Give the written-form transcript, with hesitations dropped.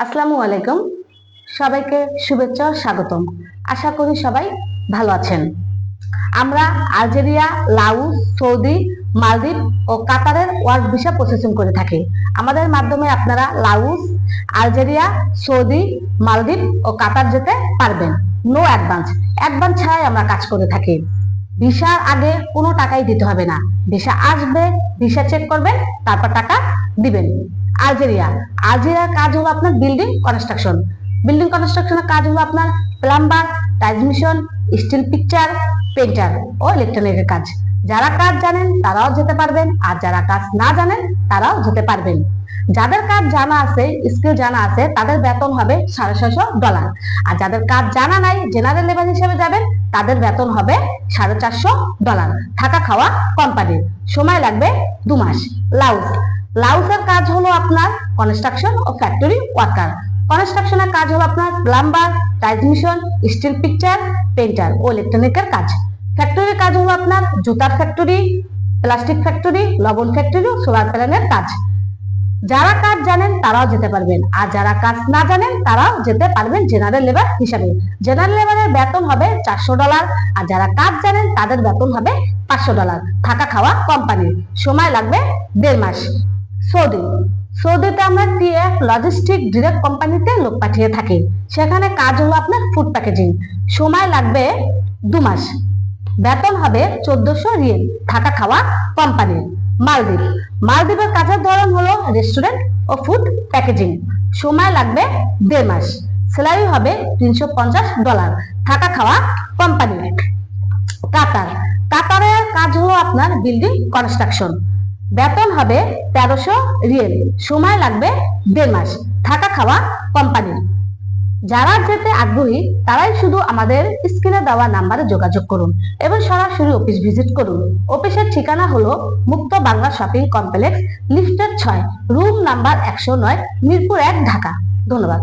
আসসালামু আলাইকুম, সবাইকে শুভেচ্ছা ও স্বাগতম। আশা করি সবাই ভালো আছেন। আমরা আলজেরিয়া, লাউস, সৌদি, মালদ্বীপ ও কাতারের ওয়ার্ক ভিসা প্রসেসিং করে থাকি। আমাদের মাধ্যমে আপনারা লাউস, আলজেরিয়া, সৌদি, মালদ্বীপ ও কাতার যেতে পারবেন। নো অ্যাডভান্স, অ্যাডভান্স ছাড়াই আমরা কাজ করে থাকি। ভিসার আগে কোনো টাকাই দিতে হবে না। ভিসা আসবে, ভিসা চেক করবেন, তারপর টাকা দিবেন। আলজেরিয়ার কাজ হলো আপনার বিল্ডিং কনস্ট্রাকশন। বিল্ডিং কনস্ট্রাকশনের কাজ হলো আপনার plumber, transmission, steel picture, painter ও ইলেকট্রনিকের কাজ। যারা কাজ জানেন তারাও যেতে পারবেন, আর যারা কাজ না জানেন তারাও যেতে পারবেন। যাদের কাজ জানা আছে, স্কিল জানা আছে, তাদের বেতন হবে $650। আর যাদের কাজ জানা নাই, জেনারেল লেবার হিসেবে যাবেন, তাদের বেতন হবে $450। থাকা খাওয়া কোম্পানির। সময় লাগবে 2 মাস। লাউসের কাজ হলো আপনার কনস্ট্রাকশন ও ফ্যাক্টরি ওয়ার্কার। কনস্ট্রাকশনের কাজ হলো আপনার plumber, transmission, steel picture, painter ও ইলেকট্রনিকের কাজ। ফ্যাক্টরির কাজ হলো আপনার জুতার ফ্যাক্টরি, প্লাস্টিক ফ্যাক্টরি, লবণ ফ্যাক্টরি ও সোলার প্যানেলের কাজ। যারা কাজ জানেন তারাও যেতে পারবেন, আর যারা কাজ না জানেন তারাও যেতে পারবেন জেনারেল লেবার হিসাবে। জেনারেল লেবারের বেতন হবে $400, আর যারা কাজ জানেন তাদের বেতন হবে $500। থাকা খাওয়া কোম্পানির। সময় লাগবে 1.5 মাস। সৌদিতে আমরা টিএফ লজিস্টিক ডিরেক্ট কোম্পানিতে লোক পাঠিয়ে থাকি। সেখানে কাজ হলো আপনার ফুড প্যাকেজিং। সময় লাগবে 2 মাস। বেতন হবে 1400 রিয়েল। থাকা খাওয়া কোম্পানির। মালদ্বীপের কাজের ধরন হলো রেস্টুরেন্ট ও ফুড প্যাকেজিং। সময় লাগবে 1.5 মাস। স্যালারি হবে $350। থাকা খাওয়া কোম্পানির। কাতারের কাজ হলো আপনার বিল্ডিং কনস্ট্রাকশন। বেতন হবে 1300 রিয়েল। সময় লাগবে 1.5 মাস। থাকা খাওয়া কোম্পানির। যারা যেতে আগ্রহী তারাই শুধু আমাদের স্ক্রিনে দেওয়া নাম্বারে যোগাযোগ করুন এবং সরাসরি অফিস ভিজিট করুন। অফিসের ঠিকানা হলো মুক্ত বাংলা শপিং কমপ্লেক্স, লিফটের 6, রুম নাম্বার 109, মিরপুর 1, ঢাকা। ধন্যবাদ।